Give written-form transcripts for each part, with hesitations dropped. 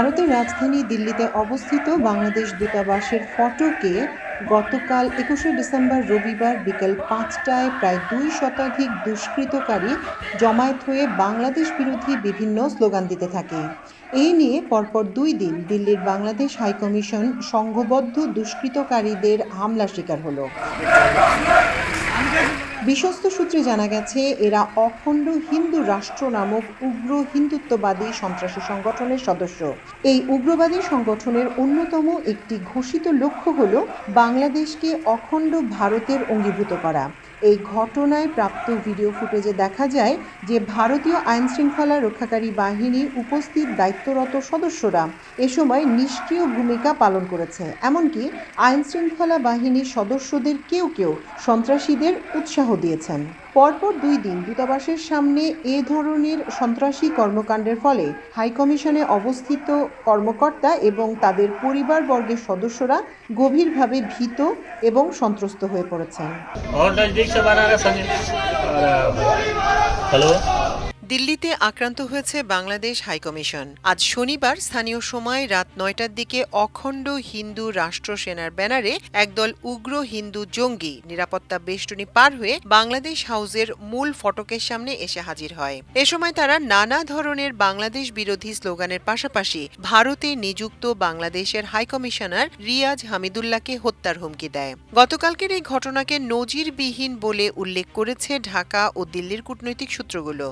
ভারতের রাজধানী দিল্লিতে অবস্থিত বাংলাদেশ দূতাবাসের ফটকে গতকাল ২১শে ডিসেম্বর রবিবার বিকেল ৫টায় প্রায় ২ শতাধিক দুষ্কৃতকারী জমায়েত হয়ে বাংলাদেশ বিরোধী বিভিন্ন স্লোগান দিতে থাকে। এই নিয়ে পরপর ২ দিন দিল্লির বাংলাদেশ হাইকমিশন সংঘবদ্ধ দুষ্কৃতকারীদের হামলার শিকার হলো। বিশ্বস্ত সূত্রে জানা গেছে, এরা অখণ্ড হিন্দু রাষ্ট্র নামক উগ্র হিন্দুত্ববাদী সন্ত্রাসী সংগঠনের সদস্য। এই উগ্রবাদী সংগঠনের অন্যতম একটি ঘোষিত লক্ষ্য হল বাংলাদেশকে অখণ্ড ভারতের অঙ্গীভূত করা। এই ঘটনায় প্রাপ্ত ভিডিও ফুটেজে দেখা যায় যে ভারতীয় আইনশৃঙ্খলা রক্ষাকারী বাহিনী উপস্থিত দায়িত্বরত সদস্যরা এ সময় নিষ্ক্রিয় ভূমিকা পালন করেছে। এমনকি আইনশৃঙ্খলা বাহিনীর সদস্যদের কেউ কেউ সন্ত্রাসীদের উৎসাহ দিয়েছেন। পরপর ২ দিন দূতাবাসের সামনে এ ধরনের সন্ত্রাসী কর্মকাণ্ডের ফলে হাইকমিশনে অবস্থিত কর্মকর্তা এবং তাদের পরিবারবর্গের সদস্যরা গভীরভাবে ভীত এবং সন্ত্রস্ত হয়ে পড়েছেন। দিল্লিতে আক্রান্ত হয়েছে বাংলাদেশ হাইকমিশন। আজ শনিবার স্থানীয় সময় রাত ৯টার দিকে অখণ্ড হিন্দু রাষ্ট্র সেনার ব্যানারে একদল উগ্র হিন্দু জঙ্গি নিরাপত্তা বেষ্টনী পার হয়ে বাংলাদেশ হাউসের মূল ফটকের সামনে এসে হাজির হয়। এ সময় তারা নানা ধরনের বাংলাদেশ বিরোধী স্লোগানের পাশাপাশি ভারতে নিযুক্ত বাংলাদেশের হাইকমিশনার রিয়াজ হামিদুল্লাহকে হত্যার হুমকি দেয়। গতকালকের এই ঘটনাকে নজিরবিহীন বলে উল্লেখ করেছে ঢাকা ও দিল্লির কূটনৈতিক সূত্রগুলো।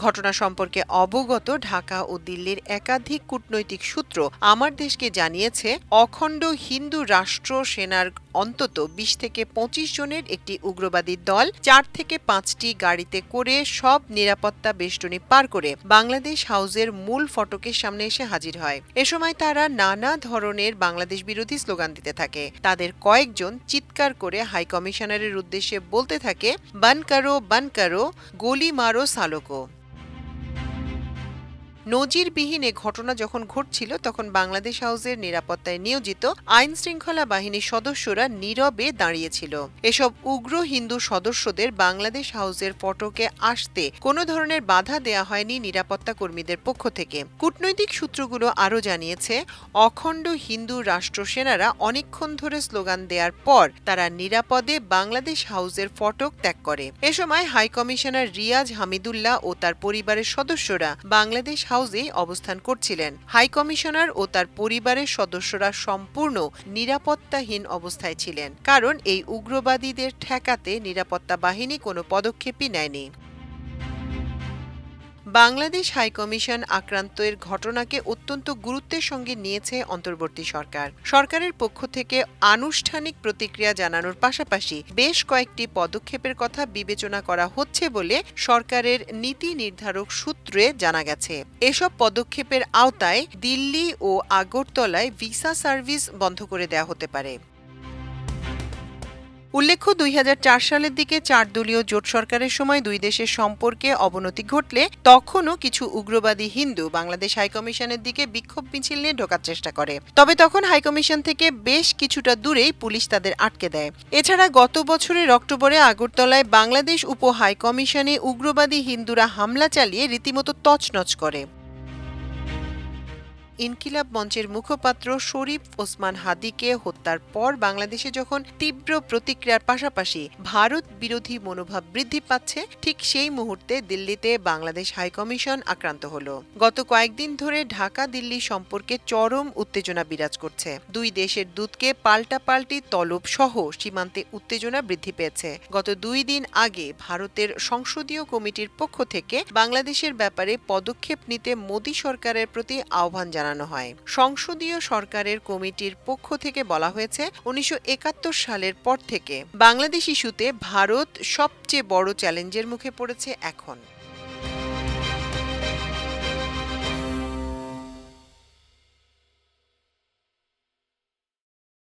ঘটনা সম্পর্কে অবগত ঢাকা ও দিল্লির একাধিক কূটনৈতিক সূত্র আমার দেশকে জানিয়েছে, অখণ্ড হিন্দু রাষ্ট্র সেনার অন্তত ২০ থেকে ২৫ জনের একটি উগ্রবাদী দল ৪ থেকে ৫টি গাড়িতে করে সব নিরাপত্তা বেষ্টনী পার করে বাংলাদেশ হাউসের মূল ফটকের সামনে এসে হাজির হয়। এ সময় তারা নানা ধরনের বাংলাদেশ বিরোধী স্লোগান দিতে থাকে। তাদের কয়েকজন চিৎকার করে হাইকমিশনারের উদ্দেশ্যে বলতে থাকে, বান কারো, গোলি মারো সালোকো। নজিরবিহীন এ ঘটনা যখন ঘটছিল তখন বাংলাদেশ হাউসের নিরাপত্তায় নিয়োজিত আইন শৃঙ্খলা বাহিনীর সদস্যরা নীরবে দাঁড়িয়েছিল। এসব উগ্র হিন্দু সদস্যদের বাংলাদেশ হাউসের ফটকে আসতে কোনো ধরনের বাধা দেয়া হয়নি নিরাপত্তা কর্মীদের পক্ষ থেকে। কূটনৈতিক সূত্রগুলো আরও জানিয়েছে, অখণ্ড হিন্দু রাষ্ট্র সেনারা অনেকক্ষণ ধরে স্লোগান দেওয়ার পর তারা নিরাপদে বাংলাদেশ হাউসের ফটক ত্যাগ করে। এ সময় হাইকমিশনার রিয়াজ হামিদুল্লাহ ও তার পরিবারের সদস্যরা বাংলাদেশ হাউসে অবস্থান করছিলেন। হাইকমিশনার ও তার পরিবারের সদস্যরা সম্পূর্ণ নিরাপত্তাহীন অবস্থায় ছিলেন, কারণ এই উগ্রবাদীদের ঠেকাতে নিরাপত্তা বাহিনী কোনো পদক্ষেপই নেয়নি। বাংলাদেশ হাইকমিশন আক্রান্তের ঘটনাকে অত্যন্ত গুরুত্বের সঙ্গে নিয়েছে অন্তর্বর্তী সরকার। সরকারের পক্ষ থেকে আনুষ্ঠানিক প্রতিক্রিয়া জানানোর পাশাপাশি বেশ কয়েকটি পদক্ষেপের কথা বিবেচনা করা হচ্ছে বলে সরকারের নীতি নির্ধারক সূত্রে জানা গেছে। এসব পদক্ষেপের আওতায় দিল্লি ও আগরতলায় ভিসা সার্ভিস বন্ধ করে দেওয়া হতে পারে। উল্লেখ্য, ২০০৪ সালের দিকে ৪ দলীয় জোট সরকারের সময় দুই দেশের সম্পর্কে অবনতি ঘটলে তখনও কিছু উগ্রবাদী হিন্দু বাংলাদেশ হাইকমিশনের দিকে বিক্ষোভ মিছিল নিয়ে ঢোকার চেষ্টা করে। তবে তখন হাইকমিশন থেকে বেশ কিছুটা দূরেই পুলিশ তাদের আটকে দেয়। এছাড়া গত বছরের অক্টোবরে আগরতলায় বাংলাদেশ উপ হাইকমিশনে উগ্রবাদী হিন্দুরা হামলা চালিয়ে রীতিমতো তছনছ করে। ইনকিলাব মঞ্চের মুখপাত্র শরীফ ওসমান হাদিকে হত্যার পর বাংলাদেশে যখন তীব্র প্রতিক্রিয়ার পাশাপাশি ভারত বিরোধী মনোভাব বৃদ্ধি পাচ্ছে, ঠিক সেই মুহূর্তে দিল্লিতে বাংলাদেশ হাইকমিশন আক্রান্ত হল। গত কয়েকদিন ধরে ঢাকা দিল্লি সম্পর্কে চরম উত্তেজনা বিরাজ করছে। দুই দেশের দূতকে পাল্টাপাল্টি তলব সহ সীমান্তে উত্তেজনা বৃদ্ধি পেয়েছে। গত ২ দিন আগে ভারতের সংসদীয় কমিটির পক্ষ থেকে বাংলাদেশের ব্যাপারে পদক্ষেপ নিতে মোদী সরকারের প্রতি আহ্বান জানানো হয়। সংসদীয় সরকারের কমিটির পক্ষ থেকে বলা হয়েছে, ১৯৭১ সালের পর থেকে বাংলাদেশ ইস্যুতে ভারত সবচেয়ে বড় চ্যালেঞ্জের মুখে পড়েছে এখন।